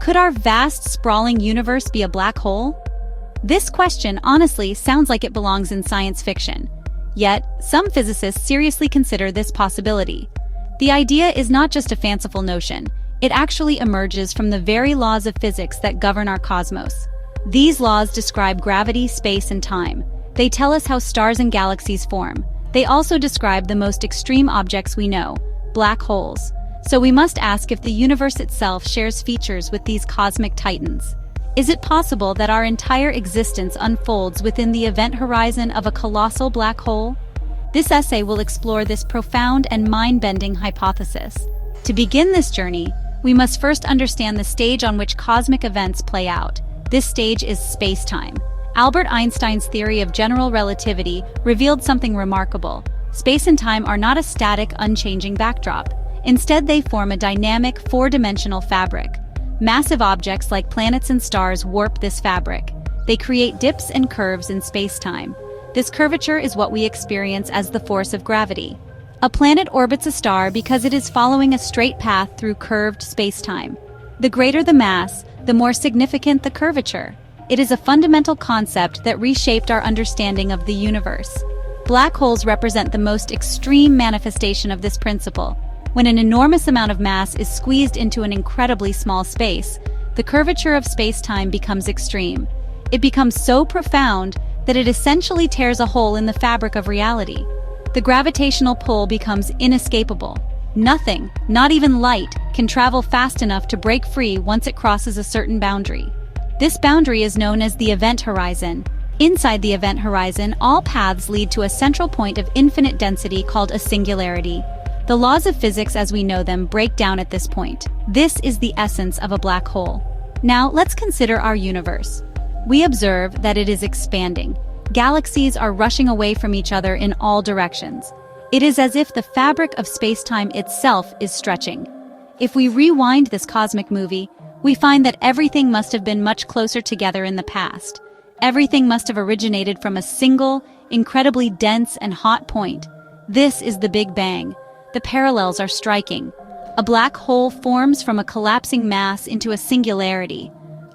Could our vast, sprawling universe be a black hole? This question honestly sounds like it belongs in science fiction. Yet, some physicists seriously consider this possibility. The idea is not just a fanciful notion, it actually emerges from the very laws of physics that govern our cosmos. These laws describe gravity, space, and time. They tell us how stars and galaxies form. They also describe the most extreme objects we know, black holes. So we must ask if the universe itself shares features with these cosmic titans. Is it possible that our entire existence unfolds within the event horizon of a colossal black hole? This essay will explore this profound and mind-bending hypothesis. To begin this journey, we must first understand the stage on which cosmic events play out. This stage is space-time. Albert Einstein's theory of general relativity revealed something remarkable. Space and time are not a static, unchanging backdrop. Instead, they form a dynamic, four-dimensional fabric. Massive objects like planets and stars warp this fabric. They create dips and curves in space-time. This curvature is what we experience as the force of gravity. A planet orbits a star because it is following a straight path through curved space-time. The greater the mass, the more significant the curvature. It is a fundamental concept that reshaped our understanding of the universe. Black holes represent the most extreme manifestation of this principle. When an enormous amount of mass is squeezed into an incredibly small space, the curvature of space-time becomes extreme. It becomes so profound that it essentially tears a hole in the fabric of reality. The gravitational pull becomes inescapable. Nothing, not even light, can travel fast enough to break free once it crosses a certain boundary. This boundary is known as the event horizon. Inside the event horizon, all paths lead to a central point of infinite density called a singularity. The laws of physics as we know them break down at this point. This is the essence of a black hole. Now, let's consider our universe. We observe that it is expanding. Galaxies are rushing away from each other in all directions. It is as if the fabric of space-time itself is stretching. If we rewind this cosmic movie, we find that everything must have been much closer together in the past. Everything must have originated from a single, incredibly dense and hot point. This is the Big Bang. The parallels are striking. A black hole forms from a collapsing mass into a singularity.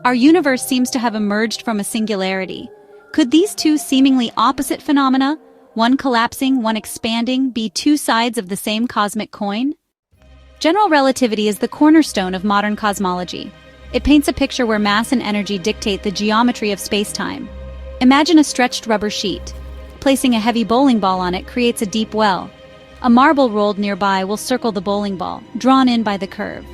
Our universe seems to have emerged from a singularity. Could these two seemingly opposite phenomena, one collapsing, one expanding, be two sides of the same cosmic coin? General relativity is the cornerstone of modern cosmology. It paints a picture where mass and energy dictate the geometry of space-time. Imagine a stretched rubber sheet. Placing a heavy bowling ball on it creates a deep well. A marble rolled nearby will circle the bowling ball, drawn in by the curve.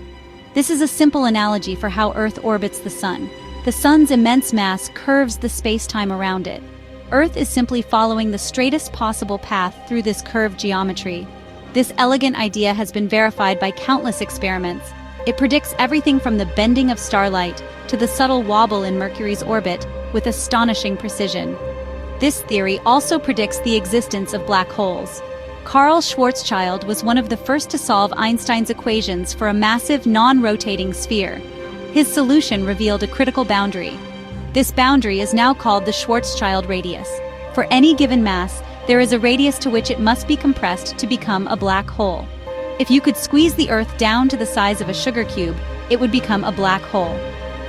This is a simple analogy for how Earth orbits the Sun. The Sun's immense mass curves the space-time around it. Earth is simply following the straightest possible path through this curved geometry. This elegant idea has been verified by countless experiments. It predicts everything from the bending of starlight to the subtle wobble in Mercury's orbit with astonishing precision. This theory also predicts the existence of black holes. Carl Schwarzschild was one of the first to solve Einstein's equations for a massive non-rotating sphere. His solution revealed a critical boundary. This boundary is now called the Schwarzschild radius. For any given mass, there is a radius to which it must be compressed to become a black hole. If you could squeeze the Earth down to the size of a sugar cube, it would become a black hole.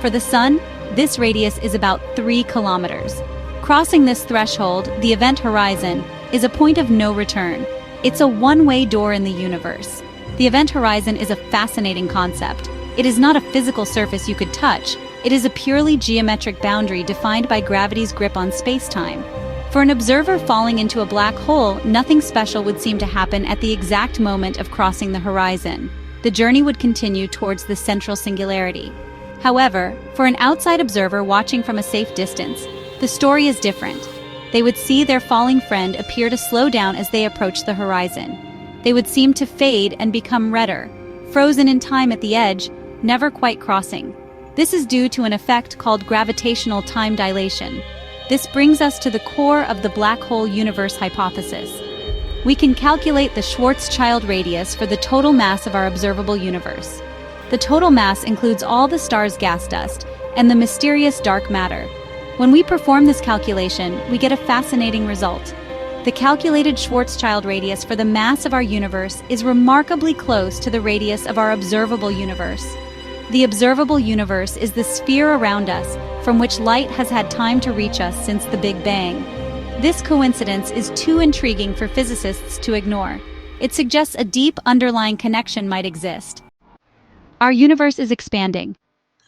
For the Sun, this radius is about 3 kilometers. Crossing this threshold, the event horizon, is a point of no return. It's a one-way door in the universe. The event horizon is a fascinating concept. It is not a physical surface you could touch. It is a purely geometric boundary defined by gravity's grip on space-time. For an observer falling into a black hole, nothing special would seem to happen at the exact moment of crossing the horizon. The journey would continue towards the central singularity. However, for an outside observer watching from a safe distance, the story is different. They would see their falling friend appear to slow down as they approached the horizon. They would seem to fade and become redder, frozen in time at the edge, never quite crossing. This is due to an effect called gravitational time dilation. This brings us to the core of the black hole universe hypothesis. We can calculate the Schwarzschild radius for the total mass of our observable universe. The total mass includes all the star's gas dust and the mysterious dark matter. When we perform this calculation, we get a fascinating result. The calculated Schwarzschild radius for the mass of our universe is remarkably close to the radius of our observable universe. The observable universe is the sphere around us, from which light has had time to reach us since the Big Bang. This coincidence is too intriguing for physicists to ignore. It suggests a deep underlying connection might exist. Our universe is expanding.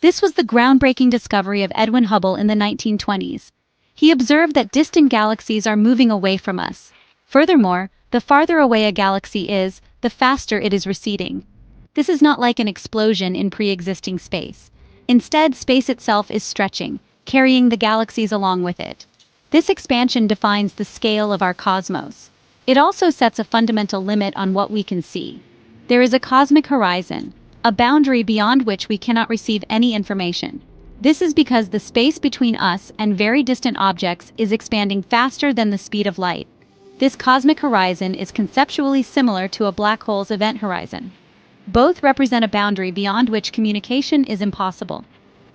This was the groundbreaking discovery of Edwin Hubble in the 1920s. He observed that distant galaxies are moving away from us. Furthermore, the farther away a galaxy is, the faster it is receding. This is not like an explosion in pre-existing space. Instead, space itself is stretching, carrying the galaxies along with it. This expansion defines the scale of our cosmos. It also sets a fundamental limit on what we can see. There is a cosmic horizon, a boundary beyond which we cannot receive any information. This is because the space between us and very distant objects is expanding faster than the speed of light. This cosmic horizon is conceptually similar to a black hole's event horizon. Both represent a boundary beyond which communication is impossible.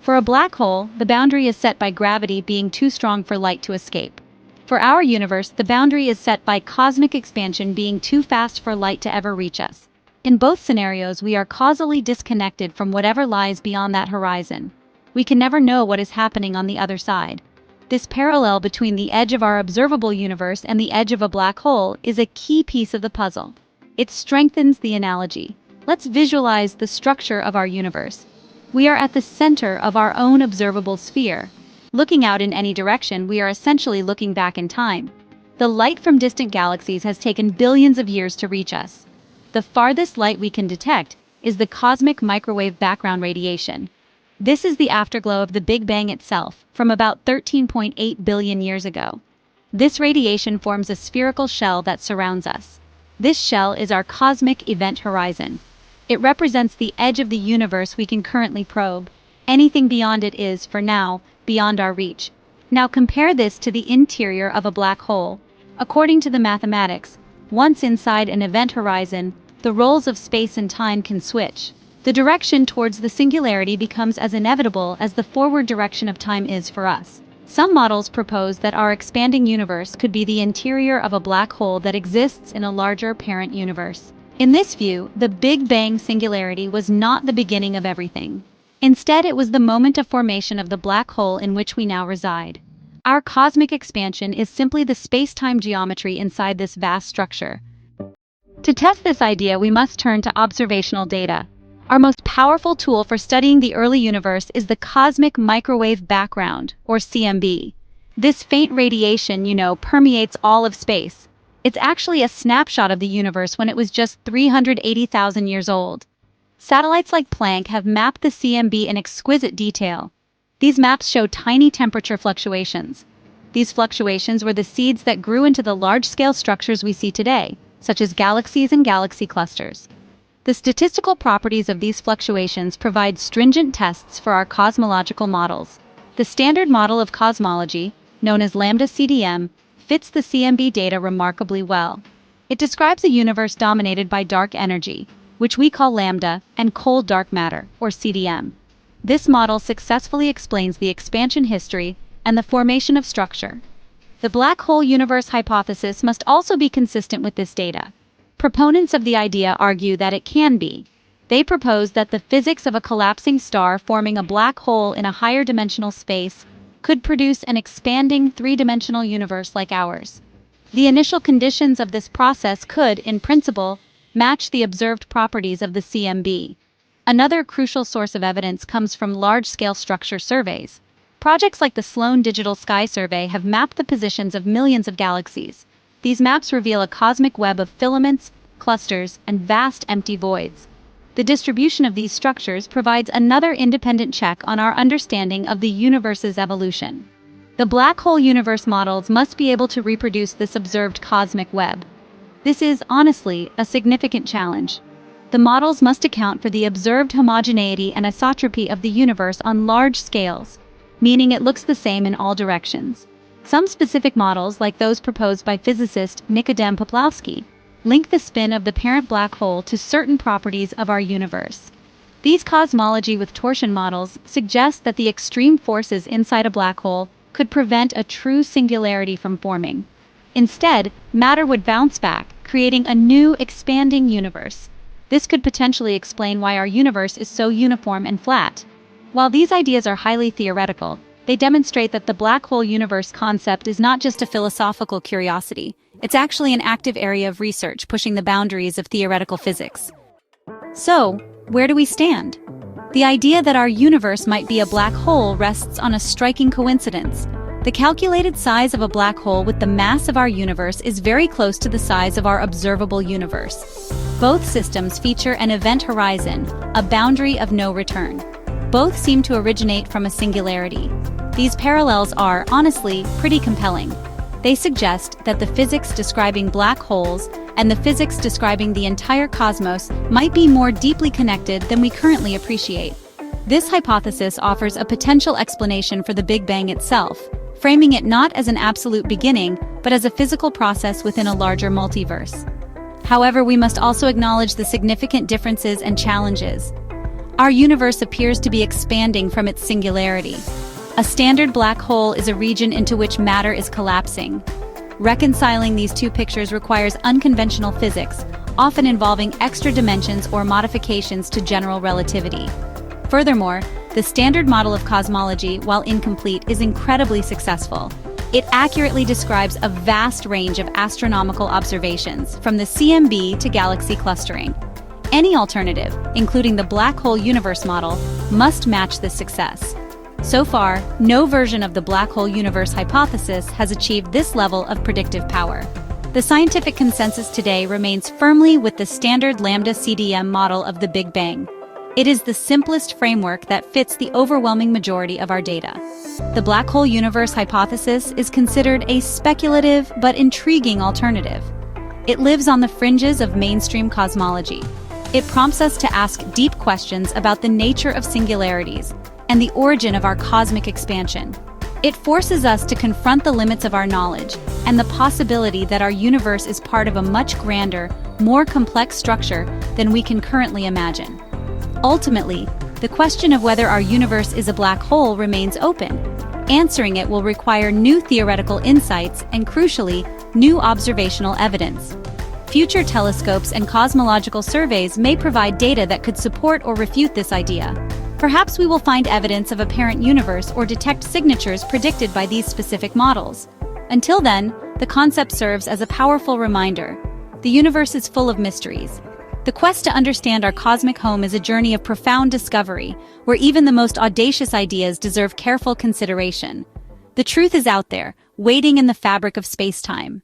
For a black hole, the boundary is set by gravity being too strong for light to escape. For our universe, the boundary is set by cosmic expansion being too fast for light to ever reach us. In both scenarios, we are causally disconnected from whatever lies beyond that horizon. We can never know what is happening on the other side. This parallel between the edge of our observable universe and the edge of a black hole is a key piece of the puzzle. It strengthens the analogy. Let's visualize the structure of our universe. We are at the center of our own observable sphere. Looking out in any direction, we are essentially looking back in time. The light from distant galaxies has taken billions of years to reach us. The farthest light we can detect is the cosmic microwave background radiation. This is the afterglow of the Big Bang itself, from about 13.8 billion years ago. This radiation forms a spherical shell that surrounds us. This shell is our cosmic event horizon. It represents the edge of the universe we can currently probe. Anything beyond it is, for now, beyond our reach. Now compare this to the interior of a black hole. According to the mathematics, once inside an event horizon, the roles of space and time can switch. The direction towards the singularity becomes as inevitable as the forward direction of time is for us. Some models propose that our expanding universe could be the interior of a black hole that exists in a larger parent universe. In this view, the Big Bang singularity was not the beginning of everything. Instead, it was the moment of formation of the black hole in which we now reside. Our cosmic expansion is simply the space-time geometry inside this vast structure. To test this idea, we must turn to observational data. Our most powerful tool for studying the early universe is the cosmic microwave background, or CMB. This faint radiation, permeates all of space. It's actually a snapshot of the universe when it was just 380,000 years old. Satellites like Planck have mapped the CMB in exquisite detail. These maps show tiny temperature fluctuations. These fluctuations were the seeds that grew into the large-scale structures we see today, such as galaxies and galaxy clusters. The statistical properties of these fluctuations provide stringent tests for our cosmological models. The standard model of cosmology, known as lambda-CDM, fits the CMB data remarkably well. It describes a universe dominated by dark energy, which we call lambda, and cold dark matter, or CDM. This model successfully explains the expansion history and the formation of structure. The black hole universe hypothesis must also be consistent with this data. Proponents of the idea argue that it can be. They propose that the physics of a collapsing star forming a black hole in a higher dimensional space could produce an expanding three-dimensional universe like ours. The initial conditions of this process could, in principle, match the observed properties of the CMB. Another crucial source of evidence comes from large-scale structure surveys. Projects like the Sloan Digital Sky Survey have mapped the positions of millions of galaxies. These maps reveal a cosmic web of filaments, clusters, and vast empty voids. The distribution of these structures provides another independent check on our understanding of the universe's evolution. The black hole universe models must be able to reproduce this observed cosmic web. This is, honestly, a significant challenge. The models must account for the observed homogeneity and isotropy of the universe on large scales, meaning it looks the same in all directions. Some specific models, like those proposed by physicist Nikodem Poplawski, link the spin of the parent black hole to certain properties of our universe. These cosmology with torsion models suggest that the extreme forces inside a black hole could prevent a true singularity from forming. Instead, matter would bounce back, creating a new, expanding universe. This could potentially explain why our universe is so uniform and flat. While these ideas are highly theoretical, they demonstrate that the black hole universe concept is not just a philosophical curiosity. It's actually an active area of research pushing the boundaries of theoretical physics. So, where do we stand? The idea that our universe might be a black hole rests on a striking coincidence. The calculated size of a black hole with the mass of our universe is very close to the size of our observable universe. Both systems feature an event horizon, a boundary of no return. Both seem to originate from a singularity. These parallels are, honestly, pretty compelling. They suggest that the physics describing black holes and the physics describing the entire cosmos might be more deeply connected than we currently appreciate. This hypothesis offers a potential explanation for the Big Bang itself, framing it not as an absolute beginning, but as a physical process within a larger multiverse. However, we must also acknowledge the significant differences and challenges. Our universe appears to be expanding from its singularity. A standard black hole is a region into which matter is collapsing. Reconciling these two pictures requires unconventional physics, often involving extra dimensions or modifications to general relativity. Furthermore, the standard model of cosmology, while incomplete, is incredibly successful. It accurately describes a vast range of astronomical observations, from the CMB to galaxy clustering. Any alternative, including the black hole universe model, must match this success. So far, no version of the black hole universe hypothesis has achieved this level of predictive power. The scientific consensus today remains firmly with the standard lambda CDM model of the Big Bang. It is the simplest framework that fits the overwhelming majority of our data. The black hole universe hypothesis is considered a speculative but intriguing alternative. It lives on the fringes of mainstream cosmology. It prompts us to ask deep questions about the nature of singularities and the origin of our cosmic expansion. It forces us to confront the limits of our knowledge and the possibility that our universe is part of a much grander, more complex structure than we can currently imagine. Ultimately, the question of whether our universe is a black hole remains open. Answering it will require new theoretical insights and, crucially, new observational evidence. Future telescopes and cosmological surveys may provide data that could support or refute this idea. Perhaps we will find evidence of a parent universe or detect signatures predicted by these specific models. Until then, the concept serves as a powerful reminder. The universe is full of mysteries. The quest to understand our cosmic home is a journey of profound discovery, where even the most audacious ideas deserve careful consideration. The truth is out there, waiting in the fabric of space-time.